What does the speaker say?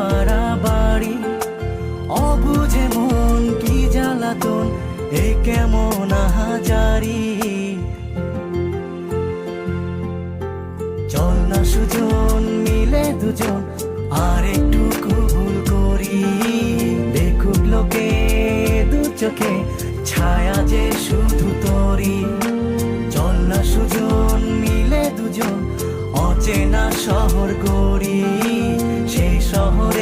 বাড়াবাড়ি, অবুঝে মন কি জ্বালাতন, এ কেমন আহাজারি। চল না সুজন মিলে দুজন আর একটু ভুল করি, দেখুক লোকে দু চোখে ছায়া যে শুধু তোরি। চল না সুজন মিলে দুজন অচেনা শহর গড়ি।